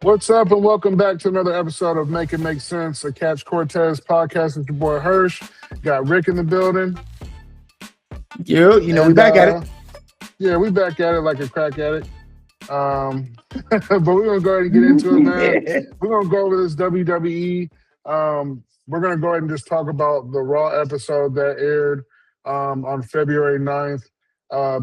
What's up, and welcome back to another episode of Make It Make Sense, a Catch Cortez podcast. It's your boy Hirsch. Got Rick in the building. We back at it. Yeah, we back at it like a crack addict. But we're gonna go ahead and get into it, man. We're gonna go over this WWE. We're gonna go ahead and just talk about the Raw episode that aired on February 9th.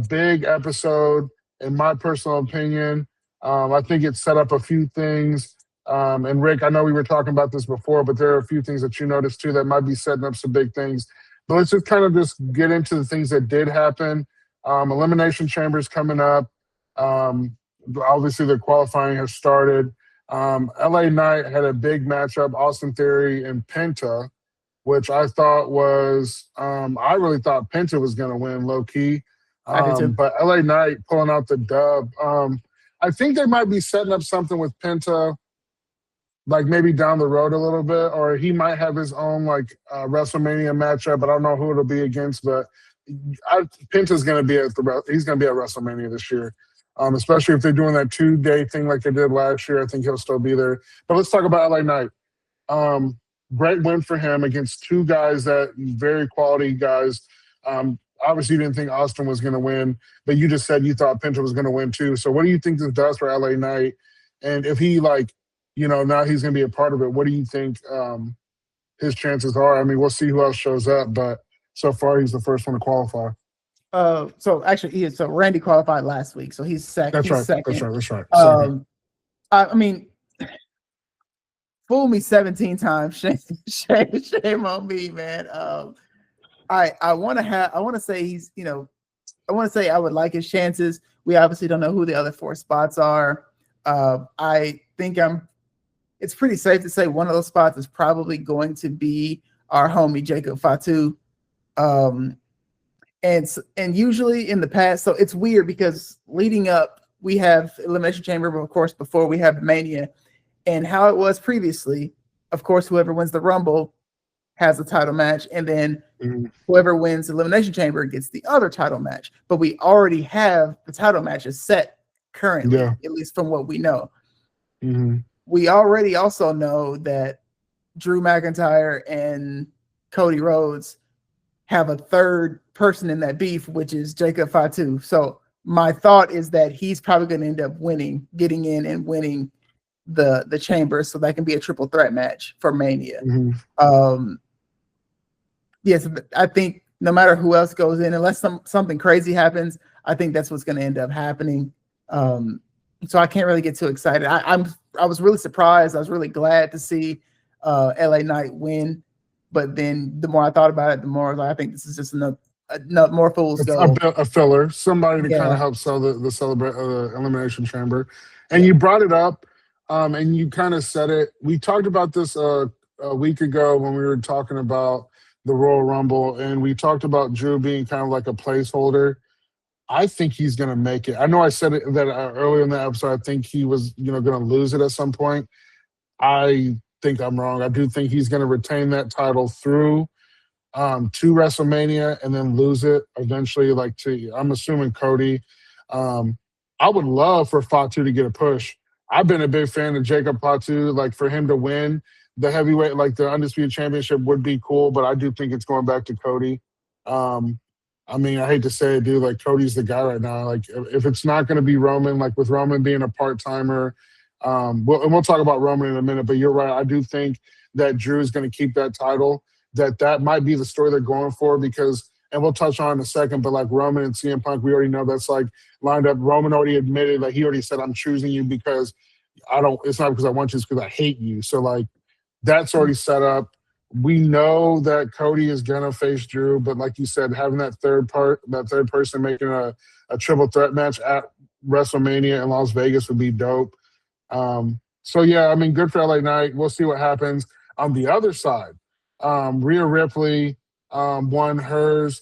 Big episode, in my personal opinion. I think it set up a few things. And Rick, I know we were talking about this before, but there are a few things that you noticed too that might be setting up some big things. But let's just kind of just get into the things that did happen. Elimination Chambers coming up. Obviously, the qualifying has started. LA Knight had a big matchup, Austin Theory and Penta, which I thought was I really thought Penta was going to win low key. But LA Knight pulling out the dub. I think they might be setting up something with Penta, like maybe down the road a little bit, or he might have his own like WrestleMania matchup. But I don't know who it'll be against. But Penta's going to be he's going to be at WrestleMania this year, especially if they're doing that 2-day thing like they did last year. I think he'll still be there. But let's talk about LA Knight. Great win for him against two guys that very quality guys. Obviously, you didn't think Austin was going to win, but you just said you thought Penta was going to win too. So what do you think this does for LA Knight? And if he, now he's going to be a part of it, what do you think his chances are? I mean, we'll see who else shows up, but so far he's the first one to qualify. So actually, Randy qualified last week, so he's second. That's right. That's right. I mean, fool me 17 times. Shame on me, man. I want to say he's, I want to say I would like his chances. We obviously don't know who the other 4 spots are. I think it's pretty safe to say one of those spots is probably going to be our homie Jacob Fatu. And usually in the past, so it's weird because leading up, we have Elimination Chamber, of course, before we have Mania, and how it was previously, of course, whoever wins the Rumble has a title match, and then whoever wins Elimination Chamber gets the other title match. But we already have the title matches set currently, at least from what we know. We already also know that Drew McIntyre and Cody Rhodes have a third person in that beef, which is Jacob Fatu. So my thought is that he's probably going to end up getting in and winning the chamber, so that can be a triple threat match for Mania. Yes, I think no matter who else goes in, unless something crazy happens, I think that's what's going to end up happening. So I can't really get too excited. I was really surprised. I was really glad to see LA Knight win, but then the more I thought about it, the more I think this is just enough more fools go. A filler, somebody to kind of help sell the celebrate Elimination Chamber. And you brought it up, and you kind of said it. We talked about this a week ago when we were talking about the Royal Rumble, and we talked about Drew being kind of like a placeholder. I think he's going to make it. I know I said it that earlier in the episode. I think he was, going to lose it at some point. I think I'm wrong. I do think he's going to retain that title through to WrestleMania and then lose it eventually. I'm assuming Cody. I would love for Fatu to get a push. I've been a big fan of Jacob Fatu. For him to win the heavyweight, the Undisputed Championship would be cool, but I do think it's going back to Cody. I mean, I hate to say it, dude, Cody's the guy right now. If it's not going to be Roman, with Roman being a part-timer, we'll talk about Roman in a minute, but you're right. I do think that Drew is going to keep that title, that might be the story they're going for because, and we'll touch on it in a second, but Roman and CM Punk, we already know that's lined up. Roman already admitted, he already said, I'm choosing you because it's not because I want you, it's because I hate you. So that's already set up. We know that Cody is gonna face Drew, but like you said, having that third person making a triple threat match at WrestleMania in Las Vegas would be dope. So yeah, I mean, good for LA Knight. We'll see what happens. On the other side, Rhea Ripley won hers.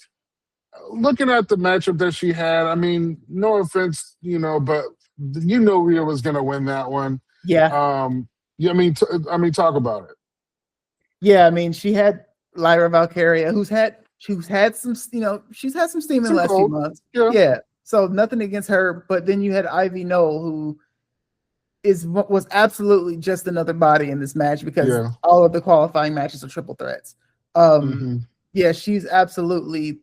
Looking at the matchup that she had, I mean, no offense, but Rhea was gonna win that one. Yeah. I mean, talk about it. Yeah, I mean, she had Lyra Valkyria, who's had some, she's had some steam in the last few months. Yeah. So nothing against her, but then you had Ivy Noel, who was absolutely just another body in this match because Yeah. all of the qualifying matches are triple threats. Um, Mm-hmm. yeah, she's absolutely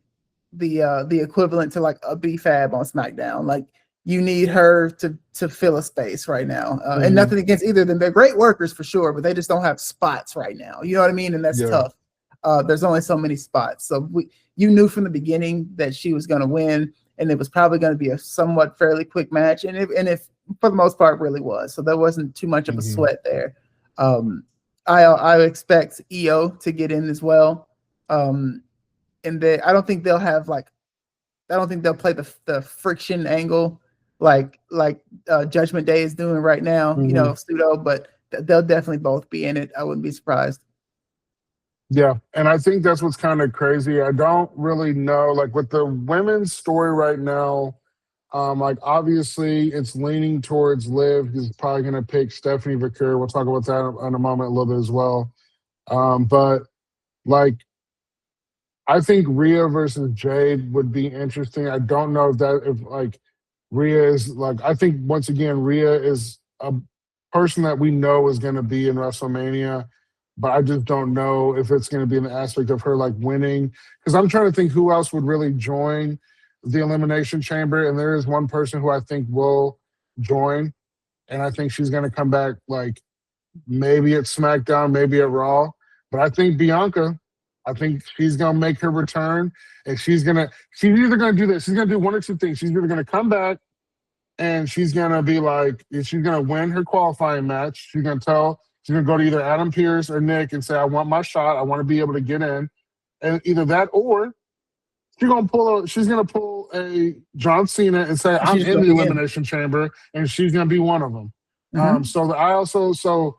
the equivalent to like a B-Fab on SmackDown. Like you need her to fill a space right now. And nothing against either of them. They're great workers for sure, but they just don't have spots right now. You know what I mean? And that's Yeah. tough. There's only so many spots. So you knew from the beginning that she was going to win, and it was probably going to be a somewhat fairly quick match. And if for the most part really was. So there wasn't too much of a sweat there. I expect EO to get in as well. And I don't think they'll have I don't think they'll play the friction angle like Judgment Day is doing right now, you know, pseudo, but they'll definitely both be in it. I wouldn't be surprised. Yeah, and I think that's what's kind of crazy. I don't really know, like with the women's story right now, like obviously it's leaning towards Liv. He's probably going to pick Stephanie Vaquer. We'll talk about that in a moment a little bit as well. But like, I think Rhea versus Jade would be interesting. I don't know if like Rhea is like, I think once again, Rhea is a person that we know is going to be in WrestleMania, but I just don't know if it's going to be an aspect of her like winning. Because I'm trying to think who else would really join the Elimination Chamber, and there is one person who I think will join, and I think she's going to come back like maybe at SmackDown, maybe at Raw. But I think Bianca, I think she's going to make her return, and she's either going to do this. She's going to do one or two things. She's either going to come back and she's going to be like, she's going to win her qualifying match. She's going to go to either Adam Pearce or Nick and say, I want my shot. I want to be able to get in. And either that or she's going to pull a John Cena and say, I'm in the Elimination Chamber, and she's going to be one of them. So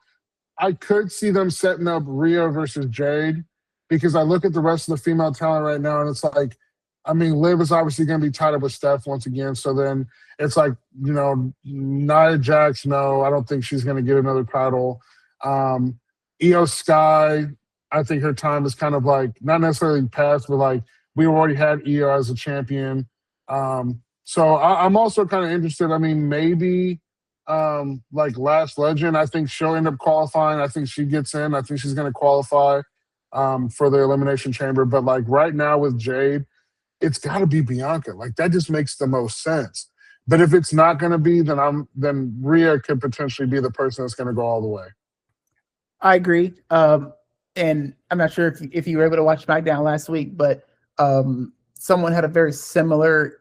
I could see them setting up Rhea versus Jade, because I look at the rest of the female talent right now, and it's like, I mean, Liv is obviously going to be tied up with Steph once again. So then it's like, you know, Nia Jax, no, I don't think she's going to get another title. Io Sky, I think her time is kind of like, not necessarily past, but like we already had Io as a champion. So I'm also kind of interested. I mean, maybe like Last Legend, I think she'll end up qualifying. I think she gets in. I think she's going to qualify for the Elimination Chamber. But like right now with Jade, it's got to be Bianca. Like that just makes the most sense. But if it's not going to be, then Rhea could potentially be the person that's going to go all the way. I agree. And I'm not sure if you were able to watch SmackDown last week, but someone had a very similar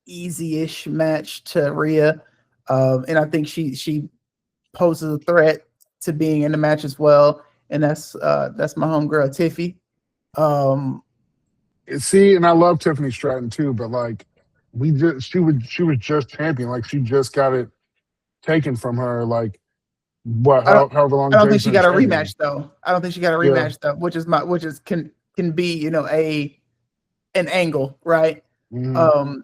easy-ish match to Rhea. And I think she poses a threat to being in the match as well. And that's my homegirl Tiffy. See, and I love Tiffany Stratton too, but like she was just champion. Like she just got it taken from her. Like however long. I don't think she got a rematch though. I don't think she got a rematch though, which is can be, you know, an angle, right? Mm-hmm.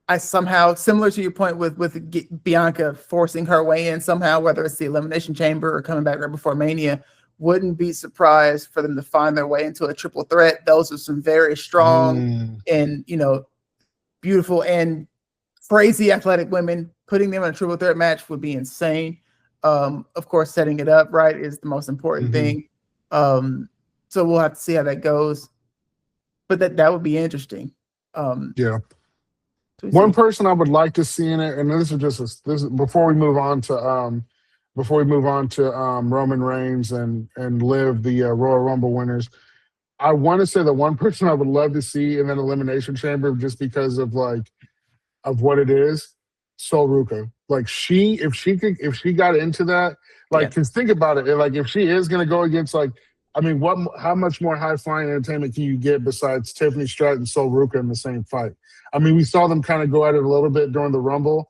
I somehow, similar to your point with Bianca forcing her way in somehow, whether it's the Elimination Chamber or coming back right before Mania, wouldn't be surprised for them to find their way into a triple threat. Those are some very strong and, you know, beautiful and crazy athletic women. Putting them in a triple threat match would be insane. Of course, setting it up right is the most important thing. So we'll have to see how that goes. But that would be interesting. Yeah. One person I would like to see in it, and this is before we move on to Roman Reigns and Liv, the Royal Rumble winners. I want to say the one person I would love to see in an Elimination Chamber, just because of what it is, Sol Ruka. Like if she got into that, like, because think about it, like if she is going to go against, like, I mean, how much more high flying entertainment can you get besides Tiffany Stratton and Sol Ruka in the same fight? I mean, we saw them kind of go at it a little bit during the Rumble.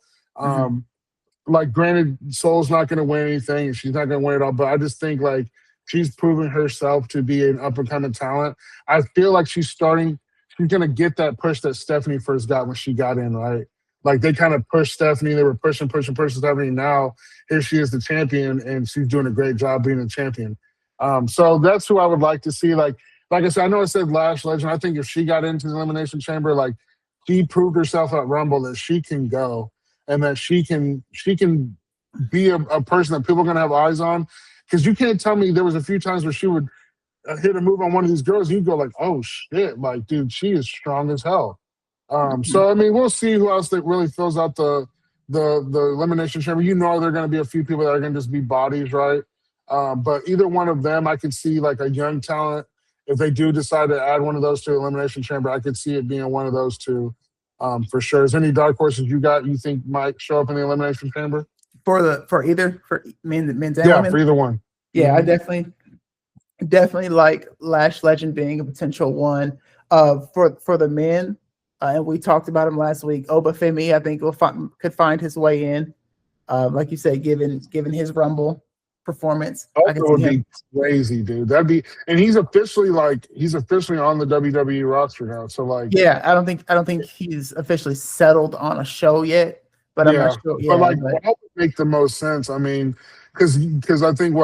Like, granted, Sol's not going to win anything, and she's not going to win it all, but I just think, like, she's proven herself to be an up-and-coming talent. I feel like she's going to get that push that Stephanie first got when she got in, right? Like, they kind of pushed Stephanie. They were pushing Stephanie. Now, here she is the champion, and she's doing a great job being a champion. So that's who I would like to see. Like I said, I know I said Lash Legend. I think if she got into the Elimination Chamber, like, she proved herself at Rumble that she can go. and that she can be a person that people are gonna have eyes on. Because you can't tell me there was a few times where she would hit a move on one of these girls, and you go like, oh shit, like dude, she is strong as hell. So I mean, we'll see who else that really fills out the elimination chamber. You know, there are going to be a few people that are going to just be bodies, right? But either one of them, I could see like a young talent. If they do decide to add one of those to elimination chamber, I could see it being one of those two, for sure. Is any dark horses you think might show up in the elimination chamber? For either men's and women's? For either one. Yeah, I definitely like Lash Legend being a potential one. For the men, and we talked about him last week. Obafemi, I think, could find his way in. Like you said, given his Rumble performance, Oba would be crazy, dude. That'd be, and he's officially on the WWE roster now. So like, yeah, I don't think he's officially settled on a show yet, but I'm not sure. Yeah, but that would make the most sense. I mean, because I think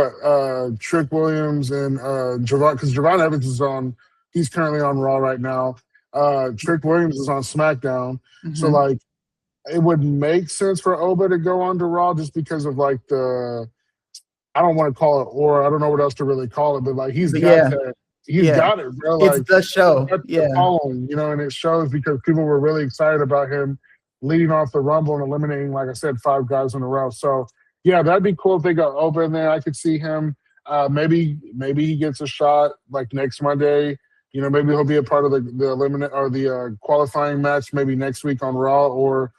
Trick Williams and Javon, because Javon Evans he's currently on Raw right now. Trick Williams is on SmackDown. So like it would make sense for Oba to go on to Raw just because of like I don't want to call it, or I don't know what else to really call it, but like he's got it, bro. Like, it's the show. The following, and it shows because people were really excited about him leading off the Rumble and eliminating, like I said, 5 guys in a row. So yeah, that'd be cool if they got Oba in there. I could see him. Maybe he gets a shot like next Monday. Maybe he'll be a part of the eliminate or the qualifying match maybe next week on Raw, or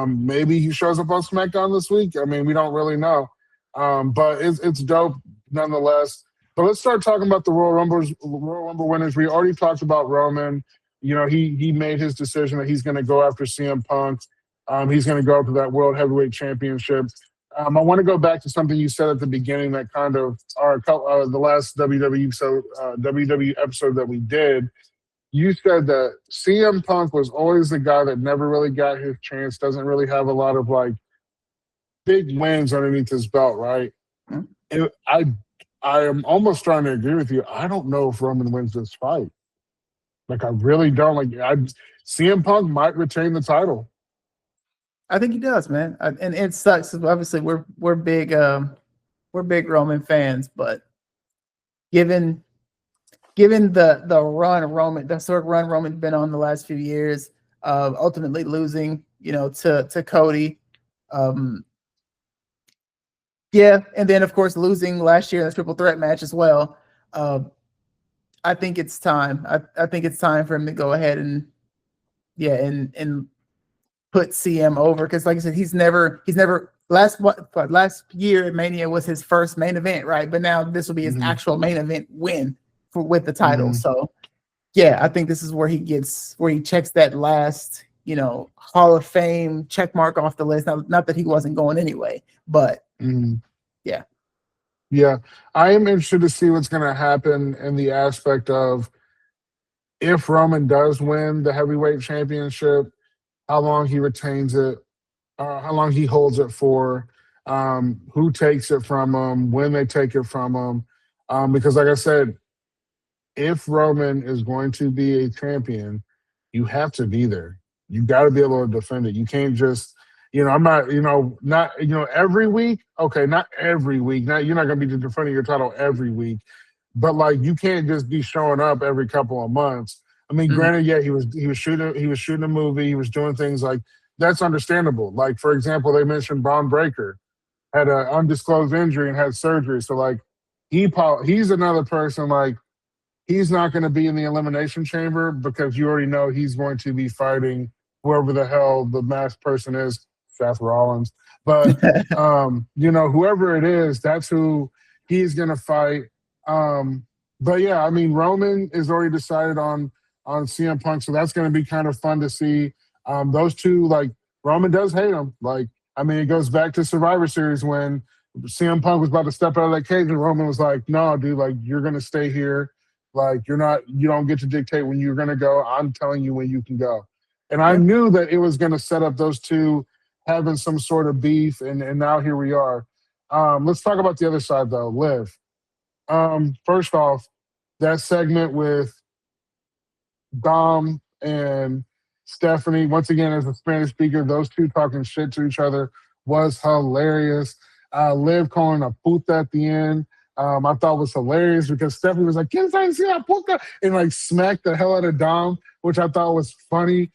maybe he shows up on SmackDown this week. I mean, we don't really know, but it's dope nonetheless. But let's start talking about the Royal Rumble winners. We already talked about Roman. He made his decision that he's going to go after CM Punk. He's going to go after that World Heavyweight Championship. I want to go back to something you said at the beginning that kind of the last WWE episode that we did. You said that CM Punk was always the guy that never really got his chance, doesn't really have a lot of like big wins underneath his belt, right? Mm-hmm. I am almost trying to agree with you. I don't know if Roman wins this fight. Like I really don't. CM Punk might retain the title. I think he does, man. And it sucks. Obviously, we're big Roman fans, but given the sort of run Roman's been on the last few years, ultimately losing, to Cody, and then of course losing last year in the triple threat match as well. I think it's time. I think it's time for him to go ahead and put CM over, because like I said, he's never last year at Mania was his first main event, right? But now this will be his actual main event win with the title. So yeah, I think this is where he checks that last, Hall of Fame check mark off the list. Not that he wasn't going anyway, but yeah. Yeah. I am interested to see what's going to happen in the aspect of if Roman does win the heavyweight championship, how long he retains it, how long he holds it for, who takes it from him, when they take it from him. Because like I said, if Roman is going to be a champion, you have to be there. You got to be able to defend it. You can't just, I'm not, not, every week. Okay, not every week. You're not going to be defending your title every week, but like you can't just be showing up every couple of months. I mean, granted, yeah, he was shooting a movie, he was doing things like that's understandable. Like for example, they mentioned Braun Breaker had an undisclosed injury and had surgery, so like he's another person like he's not going to be in the elimination chamber because you already know he's going to be fighting whoever the hell the masked person is, Seth Rollins. But whoever it is, that's who he's going to fight. But yeah, I mean, Roman is already decided on CM Punk, so that's going to be kind of fun to see. Those two, like Roman does hate him. Like, I mean, it goes back to Survivor Series when CM Punk was about to step out of that cage, and Roman was like, "No, dude, like you're going to stay here. Like you don't get to dictate when you're going to go. I'm telling you when you can go." And I knew that it was going to set up those two having some sort of beef, and now here we are. Let's talk about the other side though, Liv. First off, that segment with Dom and Stephanie, once again, as a Spanish speaker, those two talking shit to each other was hilarious. Liv calling a puta at the end, I thought was hilarious because Stephanie was like, "¿Quién sabe si la puta?" and like smacked the hell out of Dom, which I thought was funny.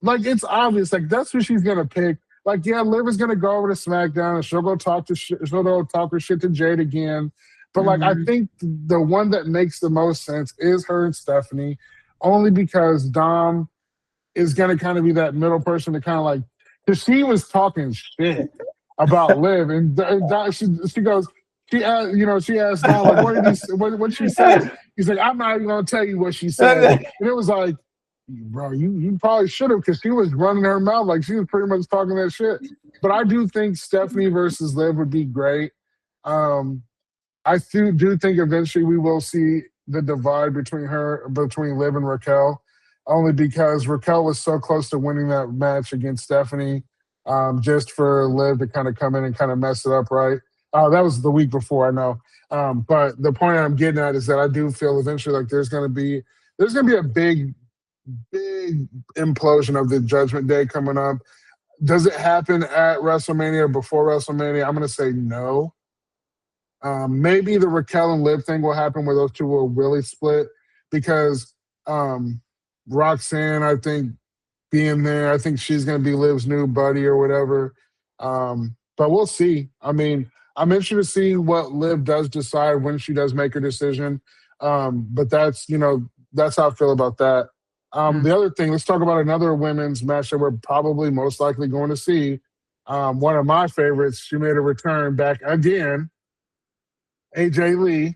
Like it's obvious, like that's who she's gonna pick. Like, yeah, Liv is gonna go over to SmackDown and she'll go she'll go talk her shit to Jade again. But like, I think the one that makes the most sense is her and Stephanie, only because Dom is going to kind of be that middle person to kind of like, because she was talking shit about Liv, and she goes, she asked Dom, like, what she say? He's like, I'm not even going to tell you what she said, and it was like, bro, you probably should have, because she was running her mouth like she was pretty much talking that shit. But I do think Stephanie versus Liv would be great. I do think eventually we will see the divide between Liv and Raquel, only because Raquel was so close to winning that match against Stephanie, just for Liv to kind of come in and kind of mess it up, right? That was the week before, I know. But the point I'm getting at is that I do feel eventually like there's gonna be a big implosion of the Judgment Day coming up. Does it happen at WrestleMania or before WrestleMania? I'm gonna say no. Maybe the Raquel and Liv thing will happen where those two will really split, because Roxanne, I think, being there, I think she's going to be Liv's new buddy or whatever. But we'll see. I mean, I'm interested to see what Liv does decide when she does make her decision. But that's how I feel about that. The other thing, let's talk about another women's match that we're probably most likely going to see. One of my favorites, she made a return back again, AJ Lee,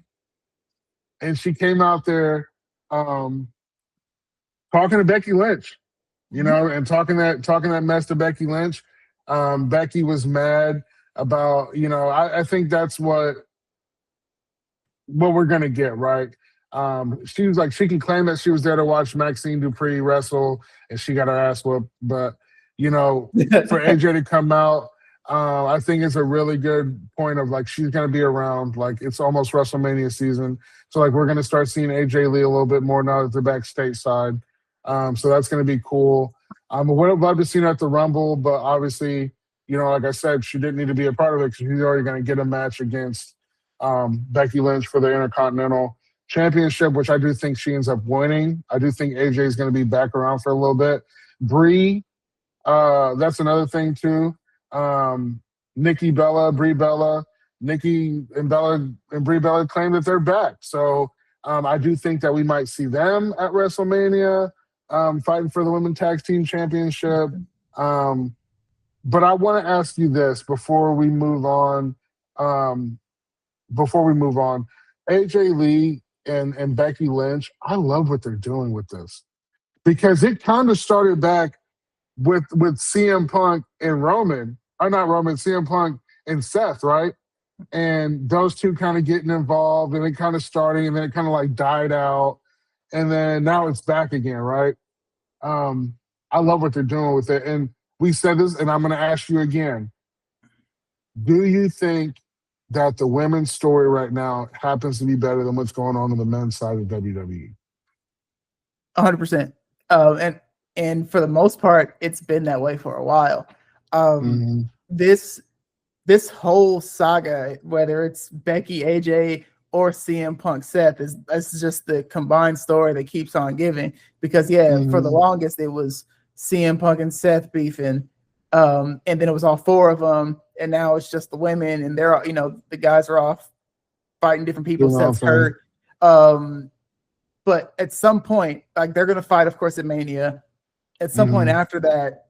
and she came out there talking to Becky Lynch, and talking that mess to Becky Lynch. Becky was mad about, I think that's what we're gonna get, right? She was like, she can claim that she was there to watch Maxine Dupree wrestle and she got her ass whooped, but for AJ to come out, I think it's a really good point of like she's gonna be around. Like it's almost WrestleMania season, so like we're gonna start seeing AJ Lee a little bit more now that they're back stateside. So that's gonna be cool. I would have loved to see her at the Rumble, but obviously, like I said, she didn't need to be a part of it because she's already gonna get a match against Becky Lynch for the Intercontinental Championship, which I do think she ends up winning. I do think AJ is gonna be back around for a little bit. Brie, that's another thing too. Nikki Bella, Brie Bella, Nikki and Brie Bella claim that they're back. So I do think that we might see them at WrestleMania fighting for the Women's Tag Team Championship. But I want to ask you this before we move on. AJ Lee and Becky Lynch, I love what they're doing with this, because it kind of started back with CM Punk and CM Punk and Seth, right? And those two kind of getting involved, and it kind of starting, and then it kind of like died out, and then now it's back again, right? I love what they're doing with it. And we said this, and I'm going to ask you again. Do you think that the women's story right now happens to be better than what's going on the men's side of WWE? 100%. And for the most part, it's been that way for a while. This whole saga, whether it's Becky, AJ, or CM Punk, Seth, is just the combined story that keeps on giving. Because for the longest it was CM Punk and Seth beefing, and then it was all four of them, and now it's just the women, and they're the guys are off fighting different people. Seth's hurt, but at some point, like they're gonna fight, of course, at Mania. At some point after that,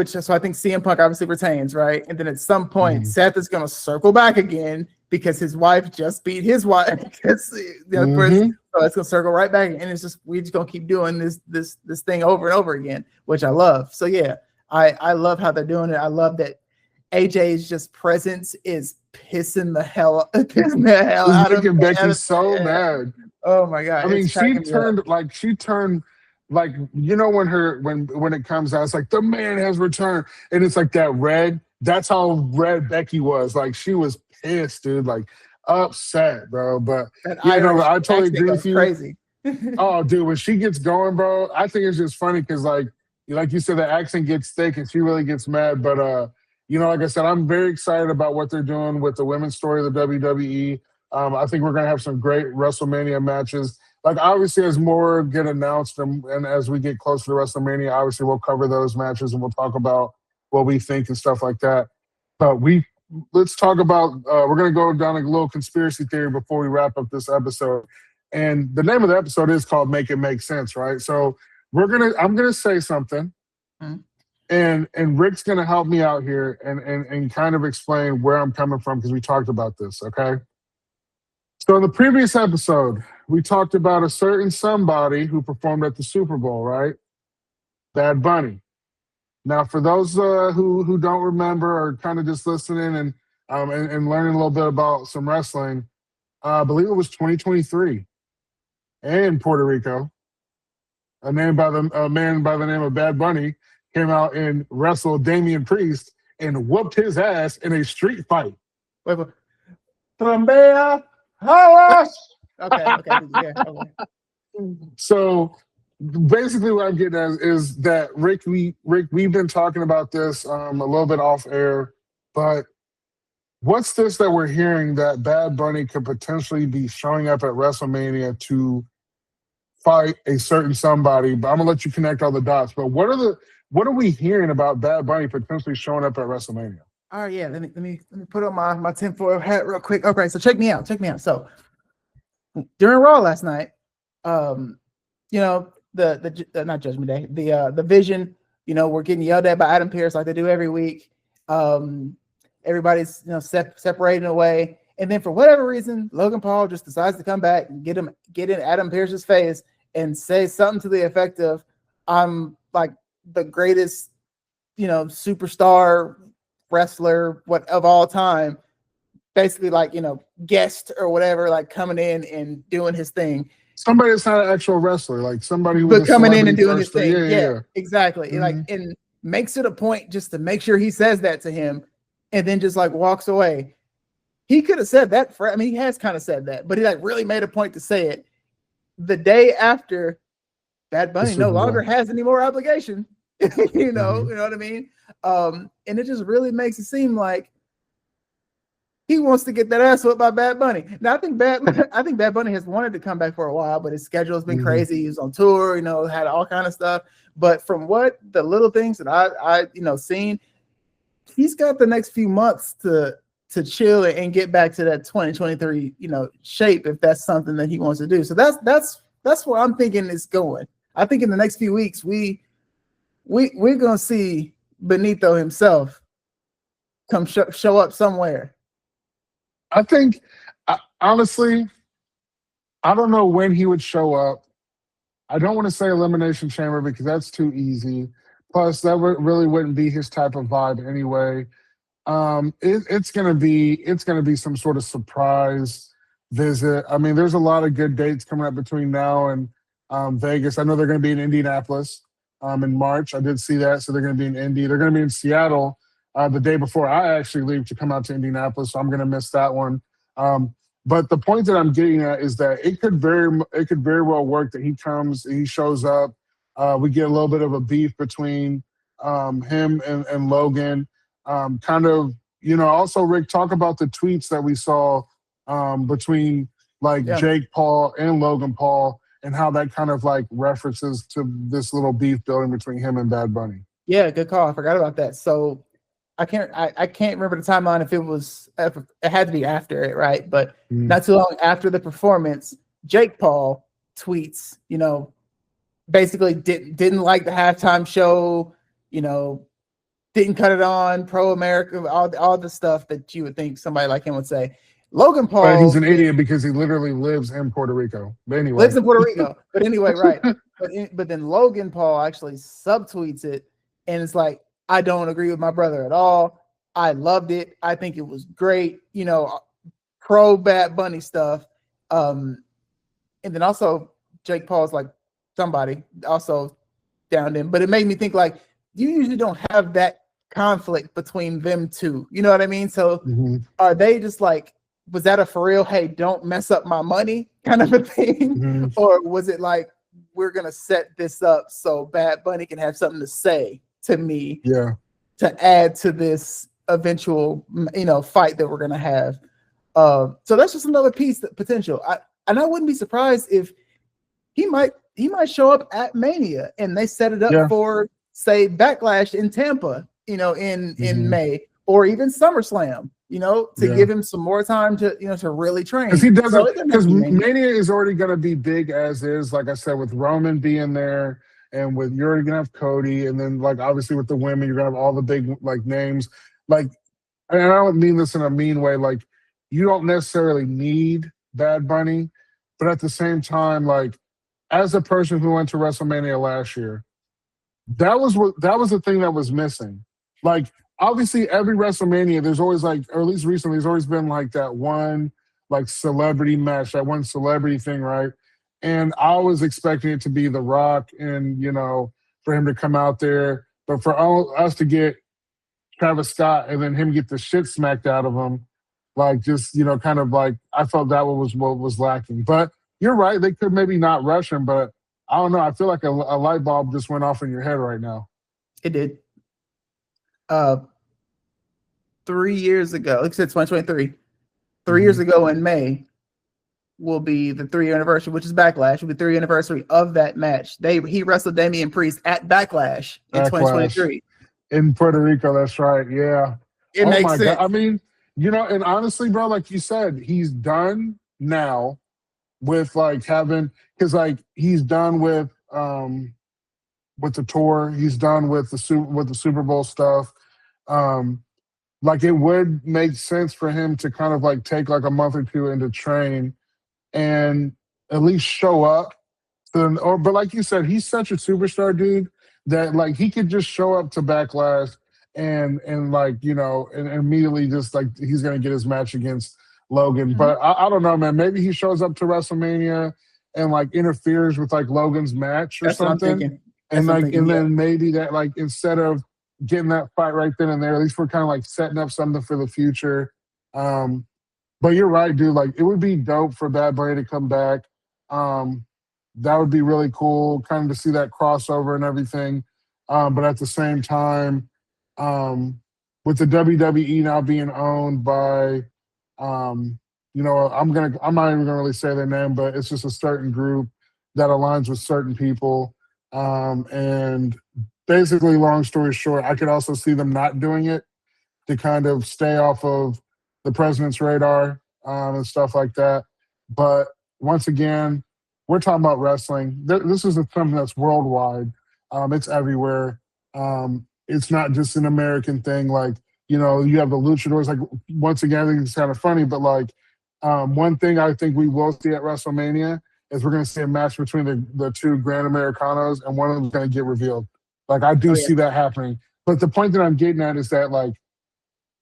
so I think CM Punk obviously retains, right? And then at some point, Seth is going to circle back again because his wife just beat his wife. So it's going to circle right back, and it's just we're just going to keep doing this thing over and over again, which I love. So yeah, I love how they're doing it. I love that AJ's just presence is pissing the hell out of me. Becky so mad. Oh my god! I mean, she turned like when it comes out, it's like the man has returned, and it's like that red. That's how red Becky was. Like she was pissed, dude. Like upset, bro. But I totally agree with you. Crazy. Oh, dude, when she gets going, bro, I think it's just funny because like like you said, the accent gets thick and she really gets mad. But like I said, I'm very excited about what they're doing with the women's story of the WWE. I think we're gonna have some great WrestleMania matches. Like obviously, as more get announced and as we get closer to WrestleMania, obviously we'll cover those matches and we'll talk about what we think and stuff like that. But let's talk about. We're gonna go down a little conspiracy theory before we wrap up this episode. And the name of the episode is called "Make It Make Sense," right? So I'm gonna say something, and Rick's gonna help me out here and kind of explain where I'm coming from because we talked about this. Okay. So in the previous episode, we talked about a certain somebody who performed at the Super Bowl, right? Bad Bunny. Now, for those who don't remember or kind of just listening and learning a little bit about some wrestling, I believe it was 2023 in Puerto Rico. A man by the name of Bad Bunny came out and wrestled Damian Priest and whooped his ass in a street fight. Wait. Trombea, Halas. Okay. Yeah, okay. So basically what I'm getting at is that Rick, we've been talking about this a little bit off air, but what's this that we're hearing that Bad Bunny could potentially be showing up at WrestleMania to fight a certain somebody? But I'm gonna let you connect all the dots. But what are we hearing about Bad Bunny potentially showing up at WrestleMania? All right, yeah. Let me put on my tinfoil hat real quick. Okay, so check me out. So during Raw last night, the not Judgment Day, the Vision, we're getting yelled at by Adam Pearce like they do every week. Everybody's separating away, and then for whatever reason, Logan Paul just decides to come back and get in Adam Pearce's face and say something to the effect of, "I'm like the greatest, superstar wrestler of all time," basically like guest or whatever, like coming in and doing his thing. Somebody that's not an actual wrestler, like somebody who but coming in and doing his thing. Yeah, exactly. Mm-hmm. Like, and makes it a point just to make sure he says that to him, and then just like walks away. He could have said that he has kind of said that, but he like really made a point to say it the day after Bad Bunny no longer has any more obligation. You know what I mean? And it just really makes it seem like he wants to get that ass whipped by Bad Bunny. Now I think Bad Bunny has wanted to come back for a while, but his schedule has been crazy. He's on tour, had all kind of stuff. But from what the little things that I seen, he's got the next few months to chill and get back to that 2023 shape if that's something that he wants to do. So that's where I'm thinking it's going. I think in the next few weeks we're gonna see Benito himself come show up somewhere. I think, honestly, I don't know when he would show up. I don't want to say Elimination Chamber because that's too easy. Plus, that really wouldn't be his type of vibe anyway. It's gonna be some sort of surprise visit. I mean, there's a lot of good dates coming up between now and Vegas. I know they're gonna be in Indianapolis in March. I did see that, so they're gonna be in Indy. They're gonna be in Seattle the day before I actually leave to come out to Indianapolis, so I'm gonna miss that one. But the point that I'm getting at is that it could very well work that he comes, he shows up. We get a little bit of a beef between him and Logan. Also, Rick, talk about the tweets that we saw between Jake Paul and Logan Paul and how that kind of like references to this little beef building between him and Bad Bunny. Yeah, good call. I forgot about that. So I can't remember the timeline it had to be after it, right? But not too long after the performance, Jake Paul tweets, basically didn't like the halftime show, didn't cut it on, pro-America, all the stuff that you would think somebody like him would say. Logan Paul. But he's an idiot because he literally lives in Puerto Rico. But anyway. Lives in Puerto Rico. But anyway, right. But then Logan Paul actually subtweets it, and it's like, I don't agree with my brother at all. I loved it. I think it was great, pro Bad Bunny stuff. And then also Jake Paul's like somebody also downed him. But it made me think like, you usually don't have that conflict between them two. You know what I mean? So are they just like, was that a for real, hey, don't mess up my money kind of a thing? Or was it like, we're gonna set this up so Bad Bunny can have something to say to me Yeah. to add to this eventual, fight that we're gonna have. So that's just another piece that potential. I wouldn't be surprised if he might show up at Mania and they set it up for, say, Backlash in Tampa, in May, or even SummerSlam, to give him some more time to really train. Because he doesn't, because Mania is already going to be big as is, like I said, with Roman being there, and with, you're already going to have Cody, and then like obviously with the women, you're going to have all the big like names. Like, and I don't mean this in a mean way, like you don't necessarily need Bad Bunny, but at the same time, like as a person who went to WrestleMania last year, that was the thing that was missing. Like, obviously, every WrestleMania, there's always like, or at least recently, there's always been like that one like celebrity match, that one celebrity thing, right? And I was expecting it to be The Rock and, for him to come out there. But for us to get Travis Scott and then him get the shit smacked out of him, like just, kind of like, I felt that was what was lacking. But you're right, they could maybe not rush him, but I don't know. I feel like a light bulb just went off in your head right now. It did. 3 years ago, like I said, 2023. 3 years ago in May will be the 3-year anniversary, which is Backlash. Will be the 3-year anniversary of that match. He wrestled Damian Priest at Backlash in 2023 in Puerto Rico. That's right. Yeah, it makes sense. God. I mean, and honestly, bro, like you said, he's done now with like having, because like he's done with the tour. He's done with the Super Bowl stuff. Like it would make sense for him to kind of like take like a month or two into train and at least show up. But like you said, he's such a superstar, dude, that like he could just show up to Backlash and like, and immediately just like he's gonna get his match against Logan. But I don't know, man. Maybe he shows up to WrestleMania and like interferes with like Logan's match or something. And then maybe that, like, instead of getting that fight right then and there, at least we're kind of like setting up something for the future. But you're right, dude. Like, it would be dope for Bad Bunny to come back. That would be really cool, kind of to see that crossover and everything. But at the same time, with the WWE now being owned by, I'm not even gonna really say their name, but it's just a certain group that aligns with certain people. And basically, long story short, I could also see them not doing it to kind of stay off of the president's radar and stuff like that. But once again, we're talking about wrestling. This is something that's worldwide. It's everywhere. It's not just an American thing. Like, you have the luchadors. Like, once again, I think it's kind of funny, but like, one thing I think we will see at WrestleMania is we're going to see a match between the two Grand Americanos, and one of them is going to get revealed. Like, I do see that happening. But the point that I'm getting at is that, like,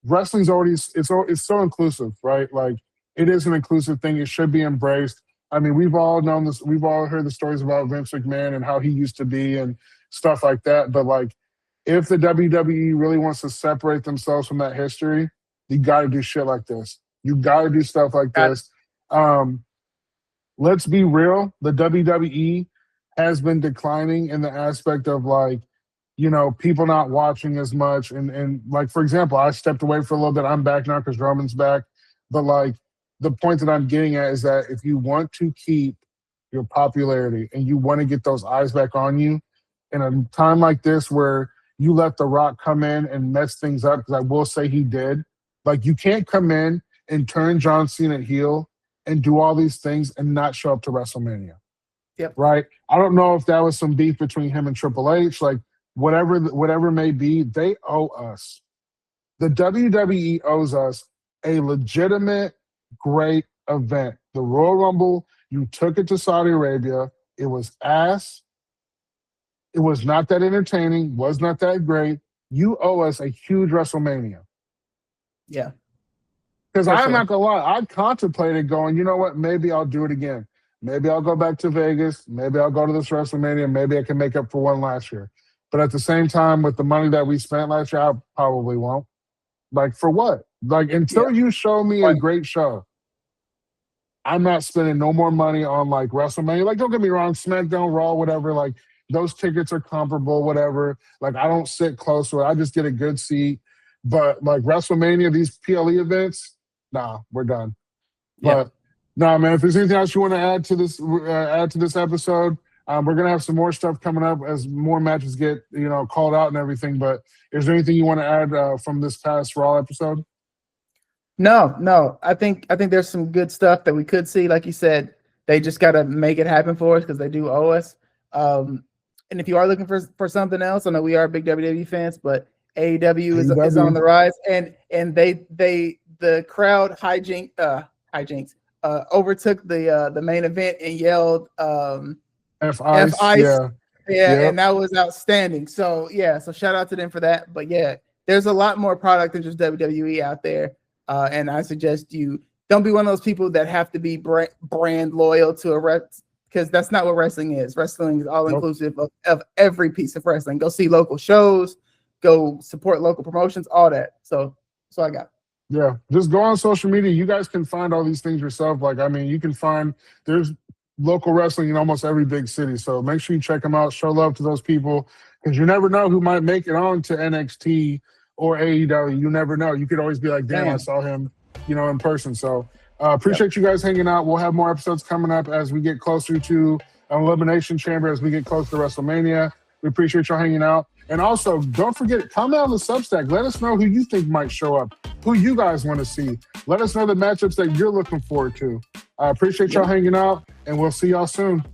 wrestling's already, it's so inclusive, right? Like, it is an inclusive thing. It should be embraced. I mean, we've all known this. We've all heard the stories about Vince McMahon and how he used to be and stuff like that. But, like, if the WWE really wants to separate themselves from that history, you got to do shit like this. You got to do stuff like this. Let's be real. The WWE has been declining in the aspect of, like, people not watching as much. And like, for example, I stepped away for a little bit. I'm back now because Roman's back. But, like, the point that I'm getting at is that if you want to keep your popularity and you want to get those eyes back on you in a time like this where you let The Rock come in and mess things up, because I will say he did. Like, you can't come in and turn John Cena heel and do all these things and not show up to WrestleMania. Yep. Right? I don't know if that was some beef between him and Triple H. Like, whatever may be, they owe us. The WWE owes us a legitimate, great event. The Royal Rumble, you took it to Saudi Arabia. It was ass. It was not that entertaining, was not that great. You owe us a huge WrestleMania. Yeah. Because I'm not going to lie, I contemplated going, you know what, maybe I'll do it again. Maybe I'll go back to Vegas. Maybe I'll go to this WrestleMania. Maybe I can make up for one last year. But at the same time, with the money that we spent last year, I probably won't. Like, for what? Like, until you show me a great show, I'm not spending no more money on like WrestleMania. Like, don't get me wrong, SmackDown, Raw, whatever. Like, those tickets are comparable, whatever. Like, I don't sit close to it. I just get a good seat. But like WrestleMania, these PLE events, nah, we're done. But nah, man. If there's anything else you want to add to this episode, we're gonna have some more stuff coming up as more matches get called out and everything. But is there anything you want to add from this past Raw episode? No. I think there's some good stuff that we could see. Like you said, they just got to make it happen for us because they do owe us. And if you are looking for something else, I know we are big WWE fans, but AEW is on the rise, and the crowd hijinks overtook the main event and yelled F Ice, yeah, and that was outstanding. So shout out to them for that. But yeah, there's a lot more product than just WWE out there. And I suggest you don't be one of those people that have to be brand loyal to a rep, because that's not what wrestling is. Wrestling is all inclusive of every piece of wrestling. Go see local shows, go support local promotions, all that. So I got. Yeah, just go on social media. You guys can find all these things yourself. Like, I mean, you can find there's local wrestling in almost every big city. So make sure you check them out. Show love to those people, because you never know who might make it on to NXT or AEW. You never know. You could always be like, damn, I saw him, in person. So appreciate you guys hanging out. We'll have more episodes coming up as we get closer to Elimination Chamber, as we get close to WrestleMania. We appreciate y'all hanging out. And also, don't forget, comment on the Substack. Let us know who you think might show up, who you guys want to see. Let us know the matchups that you're looking forward to. I appreciate y'all hanging out, and we'll see y'all soon.